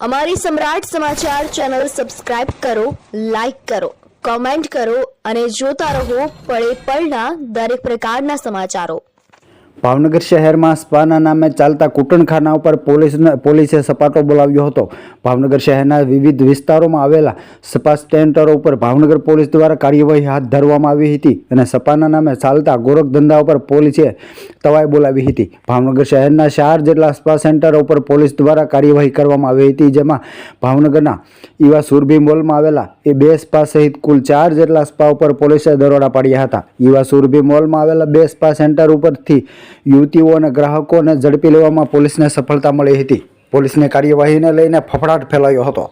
અમારી સમ્રાટ સમાચાર ચેનલ સબસ્ક્રાઇબ કરો, લાઈક કરો, કોમેન્ટ કરો અને જોતા રહો પળે પળના દરેક પ્રકારના સમાચારો। ભાવનગર શહેરમાં સ્પાના નામે ચાલતા કૂટણખાના ઉપર પોલીસે સપાટો બોલાવ્યો હતો। ભાવનગર શહેરના વિવિધ વિસ્તારોમાં આવેલા સ્પા સેન્ટરો ઉપર ભાવનગર પોલીસ દ્વારા કાર્યવાહી હાથ ધરવામાં આવી હતી અને સ્પાના નામે ચાલતા ગોરખ ધંધા ઉપર પોલીસે તવાઈ બોલાવી હતી। ભાવનગર શહેરના 4 જેટલા સ્પા સેન્ટરો ઉપર પોલીસ દ્વારા કાર્યવાહી કરવામાં આવી હતી, જેમાં ભાવનગરના ઈવા સુરભી મોલમાં આવેલા 2 સ્પા સહિત કુલ 4 જેટલા સ્પા ઉપર પોલીસે દરોડા પાડ્યા હતા। ઈવા સુરભી મોલમાં આવેલા 2 સ્પા સેન્ટર ઉપરથી યુવતીઓ અને ગ્રાહકોને ઝડપી લેવામાં પોલીસને સફળતા મળી હતી। પોલીસની કાર્યવાહીને લઈને ફફડાટ ફેલાયો હતો।